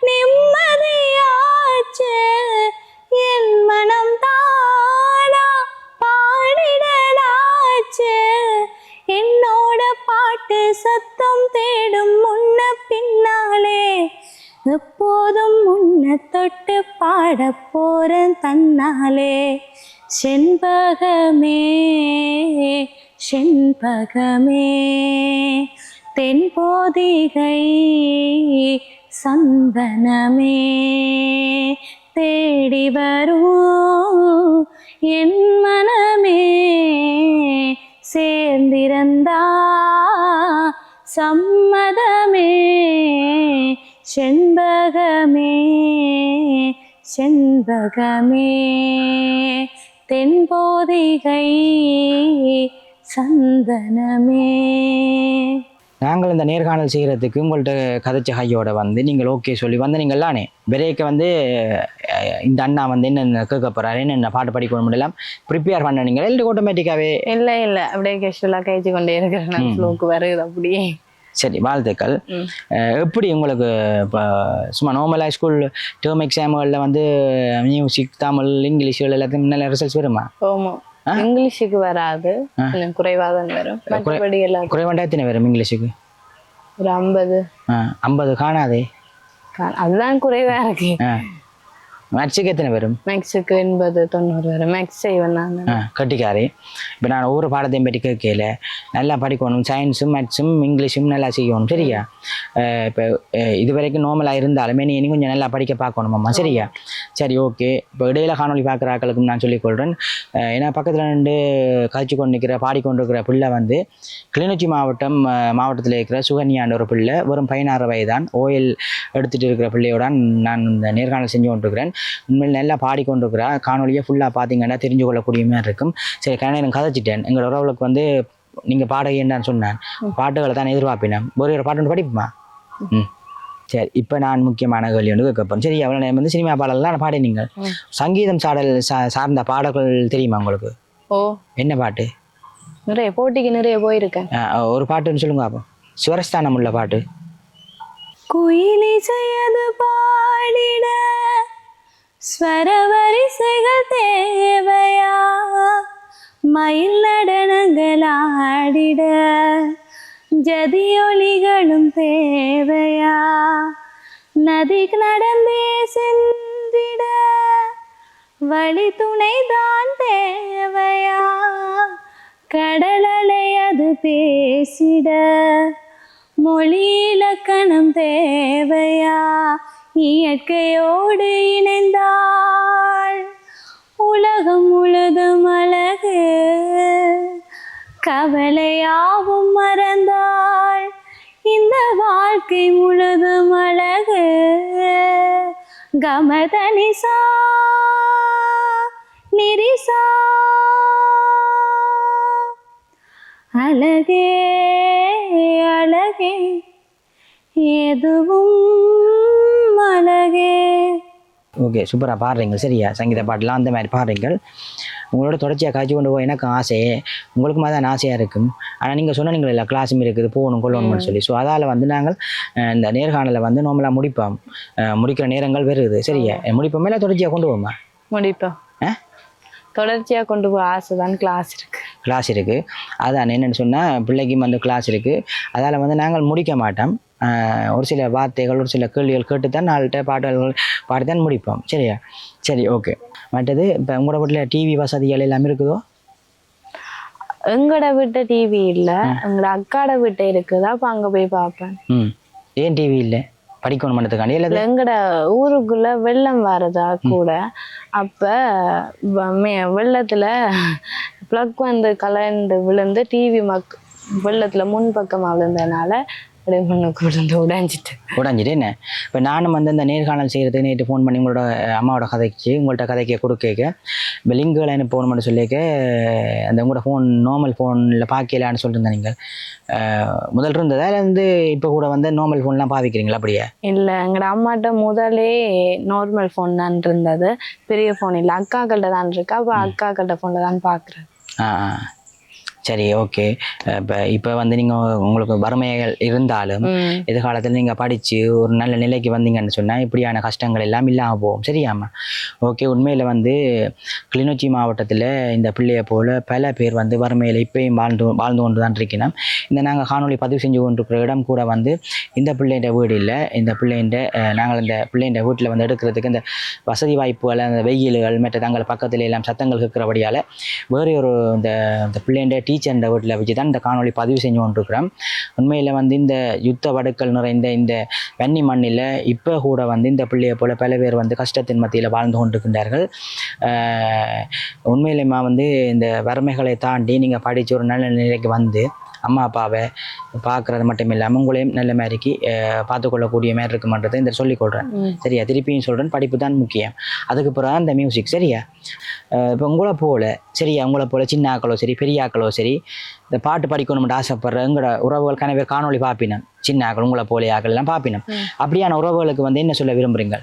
நிம்மதியாச்சு, என் மனம் தானா பாடிடலாச்சு. என்னோட பாட்டு சத்தம் தேடும் முன்ன பின்னாலே, எப்போதும் முன்ன தொட்டு பாட போறேன் தன்னாலே. செண்பகமே செண்பகமே தென்போதிகை சந்தனமே, தேடி வரும் என் மனமே, சேர்ந்திருந்தா சம்மதமே. செண்பகமே செண்பகமே தென்போதிகை சந்தனமே. நாங்கள் இந்த நேர்காணல் செய்கிறதுக்கு உங்கள்கிட்ட கதைச்ச கையோட வந்து நீங்கள் ஓகே சொல்லி வந்து நீங்கள்லானே விரைக்க வந்து இந்த அண்ணா வந்து என்னென்ன கேட்க போகிறாரு, என்னென்ன பாட்டு படிக்கணும் எல்லாம் ப்ரிப்பேர் பண்ண நீங்கள் இல்லை ஆட்டோமேட்டிக்காகவே? இல்லை அப்படியே கேஷுவலாக கழிச்சு கொண்டே இருக்கிறேன், ஃப்ளோக்கு வருது அப்படியே. சரி வாழ்த்துக்கள். எப்படி உங்களுக்கு இப்போ சும்மா நார்மலாக ஸ்கூல் டேர்ம் எக்ஸாம்களில் வந்து மியூசிக் தமிழ் இங்கிலீஷ் எல்லாத்தையும் நல்ல ரிசல்ட்ஸ் வருமா? ஆமாம், இங்கிலீஷுக்கு வராது, கொஞ்சம் குறைவாக தான் வரும். மற்றபடி எல்லாம் குறைவாண்டா எத்தனை வரும் இங்கிலீஷுக்கு? ஒரு 50. 50 காணாதே, அதுதான் குறைவா இருக்கு. மேக்ஸுக்கு எத்தனை வரும்? மேக்ஸுக்கு 80 90 வரும். மேக்ஸ் செய்வேன் நான். கட்டிக்காரி. இப்போ நான் ஒவ்வொரு பாடத்தையும் பற்றி கேட்கல, நல்லா படிக்கணும், சயின்ஸும் மேக்ஸும் இங்கிலீஷும் நல்லா செய்யணும் சரியா? இப்போ இது வரைக்கும் நார்மலாக இருந்தாலுமே நீ இனி கொஞ்சம் நல்லா படிக்க பார்க்கணுமாம்மா சரியா? சரி ஓகே. இப்போ இடையில காணொலி பார்க்குற ஆக்களுக்கும் நான் சொல்லிக்கொள்கிறேன், ஏன்னா பக்கத்தில் நின்று காய்ச்சி கொண்டு நிற்கிற பாடிக்கொண்டிருக்கிற பிள்ளை வந்து கிளிநொச்சி மாவட்டத்தில் இருக்கிற சுகன்யான்ற ஒரு பிள்ளை, வெறும் 16 வயதான், ஓஎல் எடுத்துகிட்டு இருக்கிற பிள்ளையோட நான் இந்த நேர்காணல் செஞ்சு கொண்டிருக்கிறேன். உண்மையில் நல்லா பாடிக்கொண்டிருக்கிறா. காணொலியை ஃபுல்லாக பார்த்தீங்கன்னா தெரிஞ்சு கொள்ளக்கூடிய மாதிரி இருக்கும். சரி கண்ணன் கதைச்சிட்டேன். எங்களோட உறவுகளுக்கு வந்து நீங்கள் பாட என்னன்னு சொன்னேன், பாட்டுகளை தான் எதிர்பார்ப்பினேன். ஒரு பாட்டு ஒன்று படிப்புமா? சரி. இப்போ நான் முக்கியமான கேள்வி ஒன்று கேட்பேன் சரி? எவ்வளோ நேரம் வந்து சினிமா பாடலாம் பாடி நீங்கள் சங்கீதம் சார்ந்த பாடல்கள் தெரியுமா உங்களுக்கு? ஓ. என்ன பாட்டு? நிறைய போட்டிக்கு நிறைய போயிருக்கேன். ஒரு பாட்டுன்னு சொல்லுங்க அப்போ, சுவரஸ்தானம் உள்ள பாட்டு. குயிலி செய்யது பாடிட ஸ்வரவரிசைகள் தேவையா, மயில் நடனங்கள் ஆடிட ஜதியொலிகளும் தேவையா, நதி நடந்தே சென்றிட வழி துணைதான் தேவையா, கடலலை அது பேசிட மொழி இலக்கணம் தேவையா, இயற்கையோடு இணைந்தாள் உலகம் முழுதும் அழகு, கவலையாவும் மறந்தாள் இந்த வாழ்க்கை முழுதும் அழகு. கமதனிசா நிரிசா அழகே அழகே எதுவும் அழகே. ஓகே சூப்பராக பாடுறீங்க சரியா? சங்கீத பாட்டெலாம் அந்த மாதிரி பாடுறீங்க. உங்களோட தொடர்ச்சியாக காய்ச்சி கொண்டு போய் எனக்கு ஆசை, உங்களுக்கும் அதான் ஆசையாக இருக்கும். ஆனால் நீங்கள் சொன்னீங்களா இல்லை கிளாஸும் இருக்குது போகணும் கொள்ளணும்னு சொல்லி. ஸோ அதால் வந்து நாங்கள் இந்த நேர்காணலை வந்து நார்மலாக முடிப்போம், முடிக்கிற நேரங்கள் வருது சரியா? முடிப்போம் மேலே தொடர்ச்சியாக கொண்டு போமா? முடிப்போம், தொடர்ச்சியாக கொண்டு போக ஆசை தான். கிளாஸ் இருக்குது அதான் என்னென்னு சொன்னால் பிள்ளைக்கும் வந்து கிளாஸ் இருக்குது. அதால் வந்து நாங்கள் முடிக்க மாட்டோம். ஒரு சில வார்த்தைகள் ஒரு சில கேள்விகள் கேட்டுத்தான் நாள்கிட்ட பாடல்கள் பாடித்தான் முடிப்போம் சரியா? சரி ஓகே. மற்றது இப்போ உங்களோட வீட்டில் டிவி வசதிகள் எல்லாமே இருக்குதோ? எங்களோட வீட்டை டிவி இல்லை, எங்களோட அக்காட வீட்டை இருக்குதா, அப்போ அங்கே போய் பார்ப்பேன். ஏன் டிவி இல்லை? படிக்கணும்ன்றதுக்காண்டி அல்லது எங்கட ஊருக்குள்ள வெள்ளம் வரதா கூட அப்ப வெள்ளத்துல பிளக் வந்து கலண்டு விழுந்து டிவி வெள்ளத்துல முன்பக்கமா விழுந்ததுனால உடைஞ்சிட்டு என்ன இப்போ நானும் வந்து இந்த நேர்காணல் செய்கிறதுக்கு நேற்று ஃபோன் பண்ணி உங்களோட அம்மாவோட கதைக்கு உங்கள்கிட்ட கதைக்க கொடுக்க இப்போ லிங்குகளை எனக்கு ஃபோன் பண்ணி சொல்லிக்க அந்த உங்களோட ஃபோன் நார்மல் ஃபோனில் பார்க்கலான்னு சொல்லியிருந்தேன் நீங்கள் முதல் இருந்ததா வந்து இப்போ கூட வந்து நார்மல் ஃபோன்லாம் பாவிக்கிறீங்களா அப்படியே? இல்லை, எங்களோட அம்மாட்ட முதலே நார்மல் ஃபோன் தான் இருந்தது, பெரிய ஃபோன் இல்லை. அக்காக்கள்கிட்ட தான் இருக்கா, அப்போ அக்காக்கள்கிட்ட ஃபோனில் தான் பார்க்குறேன். சரி, ஓகே. இப்போ வந்து நீங்கள் உங்களுக்கு வறுமைகள் இருந்தாலும் எதிர்காலத்தில் நீங்கள் படித்து ஒரு நல்ல நிலைக்கு வந்தீங்கன்னு சொன்னால் இப்படியான கஷ்டங்கள் எல்லாம் இல்லாமல் போகும். சரியாம்மா? ஓகே. உண்மையில் வந்து கிளிநொச்சி மாவட்டத்தில் இந்த பிள்ளையை போல் பல பேர் வந்து வறுமையில் இப்பயும் வாழ்ந்து கொண்டு தான் இருக்கணும். இந்த நாங்கள் காணொலி பதிவு செஞ்சு கொண்டிருக்கிற இடம் கூட வந்து இந்த பிள்ளைன்ற வீடு இல்லை. இந்த நாங்கள் இந்த பிள்ளைன்ற வீட்டில் வந்து எடுக்கிறதுக்கு இந்த வசதி வாய்ப்புகள், அந்த வெயில்கள் மற்ற தங்கள் பக்கத்தில் எல்லாம் சத்தங்கள் இருக்கிறபடியால் வேறு ஒரு இந்த பிள்ளைன்ற டீச்சர் வீட்டில் வச்சு தான் இந்த காணொலி பதிவு செஞ்சு கொண்டிருக்கிறோம். உண்மையில் வந்து இந்த யுத்த வடுக்கள் நிறைந்த இந்த வன்னி மண்ணில் இப்போ கூட வந்து இந்த பிள்ளையை போல் பல பேர் வந்து கஷ்டத்தின் மத்தியில் வாழ்ந்து கொண்டிருக்கின்றார்கள். உண்மையிலேமா வந்து இந்த வறுமைகளை தாண்டி நீங்கள் படித்து ஒரு நல்ல நிலைக்கு வந்து அம்மா அப்பாவை பார்க்குறது மட்டும் இல்லாமல் உங்களையும் நல்ல மாதிரிக்கு பார்த்துக்கொள்ளக்கூடிய மாதிரி இருக்குமன்றதை இந்த சொல்லிக்கொள்கிறேன். சரியா? திருப்பியும் சொல்கிறேன், படிப்பு தான் முக்கியம், அதுக்கு பிறகு அந்த மியூசிக். சரியா? இப்போ உங்களை போல் சரியா, உங்களை போல் சின்ன ஆக்களோ சரி பெரிய ஆக்களோ சரி இந்த பாட்டு படிக்கணும்னு ஆசைப்படுற எங்களோட உறவுகள் கனவே காணொலி பார்ப்பினேன். சின்ன ஆக்கள் உங்களை போலே ஆக்கள் எல்லாம் பார்ப்பினேன். அப்படியான உறவுகளுக்கு வந்து என்ன சொல்ல விரும்புகிறீங்க?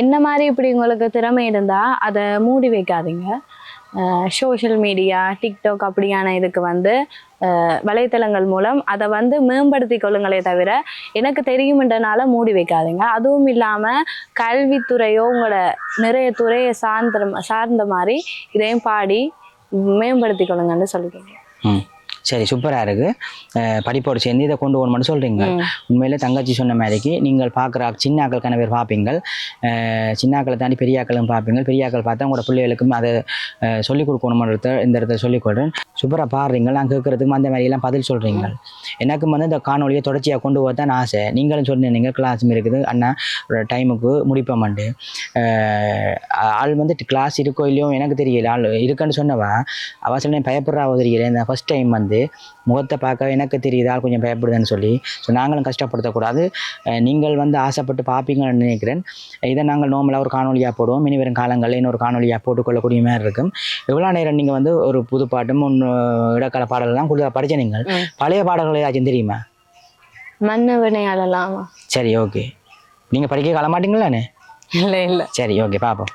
என்ன மாதிரி இப்படி உங்களுக்கு திறமை இருந்தால் அதை மூடி வைக்காதீங்க. சோஷியல் மீடியா, டிக்டாக் அப்படியான இதுக்கு வந்து வலைத்தளங்கள் மூலம் அதை வந்து மேம்படுத்தி கொள்ளுங்களே தவிர எனக்கு தெரியுமென்றனால மூடி வைக்காதீங்க. அதுவும் இல்லாமல் கல்வித்துறையோ உங்களோட நிறைய துறையை சார்ந்த மாதிரி இதையும் பாடி மேம்படுத்தி கொள்ளுங்கன்னு சொல்லிக்கிறேன். சரி, சூப்பராக இருக்குது. படிப்போடு சேர்ந்து இதை கொண்டு போகணும்னு சொல்கிறீங்க. உண்மையிலே தங்கச்சி சொன்ன மாதிரிக்கு நீங்கள் பார்க்குற சின்ன ஆக்களுக்கான பேர் பார்ப்பீங்கள், சின்ன ஆக்களை தாண்டி பெரிய ஆக்களும் பார்ப்பீங்கள். பெரிய ஆக்கள் பார்த்தா உங்களோட பிள்ளைகளுக்கும் அதை சொல்லிக் கொடுக்கணும்ன்றத இந்த இடத்துல சொல்லிக்கொள்கிறேன். சூப்பராக பாடுறீங்க, நான் கேட்குறதுக்கும் அந்த மாதிரியெல்லாம் பதில் சொல்கிறீங்க. எனக்கும் வந்து இந்த காணொலியை தொடர்ச்சியாக கொண்டு போக தான் ஆசை. நீங்களும் சொன்னீங்க கிளாஸும் இருக்குது அண்ணா ஒரு டைமுக்கு முடிப்போம்ண்டு. ஆள் வந்து கிளாஸ் இருக்கோ இல்லையோ எனக்கு தெரியல, ஆள் இருக்குன்னு சொன்னவா அவள் சொன்ன பயப்படுறா தெரியல. இந்த ஃபஸ்ட் டைம் வந்து முகத்தை பார்க்க எனக்கு தெரியுதா கொஞ்சம் பயப்படுதுன்னு சொல்லி. ஸோ நாங்களும் கஷ்டப்படுத்தக்கூடாது. நீங்கள் வந்து ஆசைப்பட்டு பார்ப்பீங்கன்னு நினைக்கிறேன். இதை நாங்கள் நார்மலாக ஒரு காணொலியாக போடுவோம். இனி வரும் காலங்களில் இன்னொரு காணொலியாக போட்டுக்கொள்ளக்கூடிய மாதிரி இருக்கும். எவ்வளோ நேரம் நீங்கள் வந்து ஒரு புது பாட்டும் இடக்கால பாடலாம் கூடுதலாக படித்த நீங்கள் பழைய பாடல்கள் ஏதாச்சும் தெரியுமா? மன்னவனை அழலாமா? சரி, ஓகே. நீங்கள் படிக்க கால மாட்டீங்களானே? இல்லை இல்லை. சரி, ஓகே, பார்ப்போம்.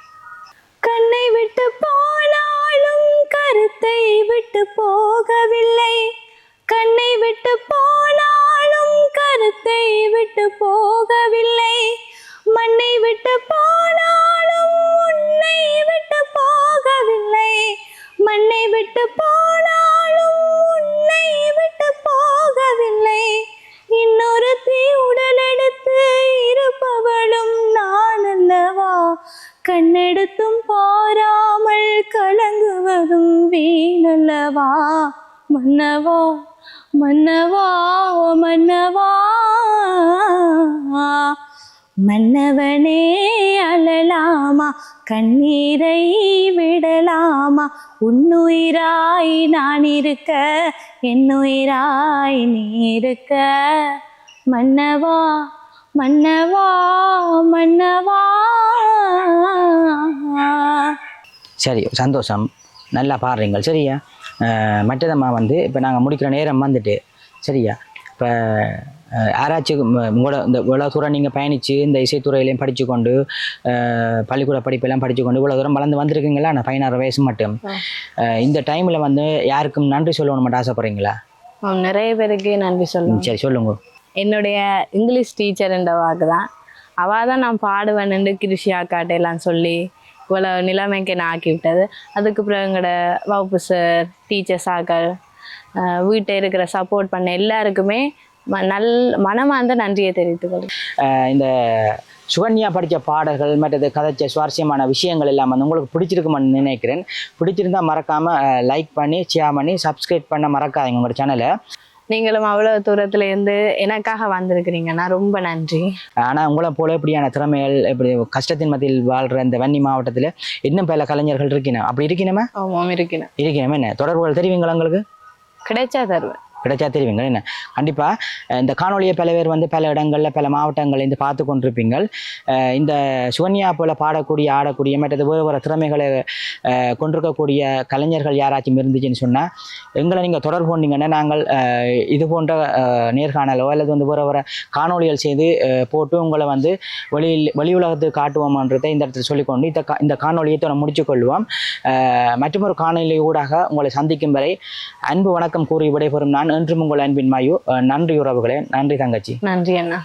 கண்ணை விட்டு போனாலும் கருத்தை விட்டு போகவில்லை, கண்ணை விட்டு போனாலும் கருத்தை விட்டு போகவில்லை, மண்ணை விட்டு போனாலும் உன்னை விட்டு போகவில்லை, மண்ணை விட்டு போனாலும் உன்னை விட்டு போகவில்லை, இன்னொருத்தி உடலெடுத்து இருப்பவளும் நான் அல்லவா, கண்ணெடுத்தும் பாராமல் கலங்குவதும் வீணல்லவா, மன்னவா மன்னவா மன்னவா, மன்னவனே அழலாமா கண்ணீரை விடலாமா, உன்னுயிராய் நான் இருக்க என்னுயிராய் நீ இருக்க, மன்னவா மன்னவா மன்னவா. சரி, சந்தோஷம், நல்லா பாடுறீங்க. சரியா? மற்றதம்மா வந்து இப்போ நாங்கள் முடிக்கிற நேரம் வந்துட்டு சரியா? இப்போ யாராச்சும் உங்களோட இந்த இவ்வளோ தூரம் நீங்கள் பயணித்து இந்த இசைத்துறையிலையும் படித்து கொண்டு பள்ளிக்கூட படிப்பெல்லாம் படித்து கொண்டு இவ்வளோ தூரம் வளர்ந்து வந்திருக்கீங்களா? நான் 16 வயசு மட்டும். இந்த டைமில் வந்து யாருக்கும் நன்றி சொல்லணும் மட்டும் ஆசைப்படுறீங்களா? நிறைய பேருக்கு நன்றி சொல்லணும். சரி, சொல்லுங்க. என்னுடைய இங்கிலீஷ் டீச்சர்ன்ற வாக்கு தான். அவள் தான் நான் பாடுவேன்னு கிருஷி அக்காட்டையெல்லாம் சொல்லி இவ்வளோ நிலைமைக்கு நான் ஆக்கி விட்டது. அதுக்கு பிறகு எங்களோட வகுப்பு சார், டீச்சர்ஸ் ஆக்கள், வீட்டை இருக்கிற சப்போர்ட் பண்ண எல்லாருக்குமே மனமார்ந்த நன்றியை தெரிவித்துக்கொள்ளும். இந்த சுகன்யா படித்த பாடல்கள் மற்றது கதைச்ச சுவாரஸ்யமான விஷயங்கள் எல்லாம் வந்து உங்களுக்கு பிடிச்சிருக்குமான்னு நினைக்கிறேன். பிடிச்சிருந்தால் மறக்காமல் லைக் பண்ணி ஷேர் பண்ணி சப்ஸ்கிரைப் பண்ண மறக்காதீங்க உங்களோட சேனலை. நீங்களும் அவ்வளவு தூரத்துல இருந்து எனக்காக வந்திருக்கிறீங்கன்னா ரொம்ப நன்றி. ஆனால் உங்களை போல இப்படியான திறமைகள் இப்படி கஷ்டத்தின் மத்தியில் வாழ்கிற இந்த வன்னி மாவட்டத்தில் இன்னும் பல கலைஞர்கள் இருக்கணும். அப்படி இருக்கணுமே? ஆமாம் இருக்கணும். என்ன தொடர்புகள் தெரிவிங்களா? உங்களுக்கு கிடைச்சா தருவேன். கிடைச்சா தெரிவிங்க. என்ன கண்டிப்பாக இந்த காணொலியை பல பேர் வந்து பல இடங்களில் பல மாவட்டங்களில் இருந்து பார்த்து கொண்டிருப்பீங்கள். இந்த சுகன்யா போல் பாடக்கூடிய ஆடக்கூடிய மற்றது வேறு வேறு திறமைகளை கொண்டிருக்கக்கூடிய கலைஞர்கள் யாராச்சும் இருந்துச்சுன்னு சொன்னால் எங்களை நீங்கள் தொடர்பு கொண்டீங்கன்னா நாங்கள் இது போன்ற நேர்காணலோ அல்லது வந்து வேறு வேறு காணொலிகள் செய்து போட்டு உங்களை வந்து வெளி உலகத்துக்கு காட்டுவோம்ன்றதை இந்த இடத்துல சொல்லிக்கொண்டு இந்த காணொலியை தொடர்ந்து முடிச்சுக்கொள்வோம். மற்றொரு காணொலி ஊடாக உங்களை சந்திக்கும் வரை அன்பு வணக்கம் கூறி விடைபெறும் நான் என்றும் உங்கள் அன்பின் மாயு. நன்றி உறவுகளே. நன்றி தங்கச்சி. நன்றி அண்ணா.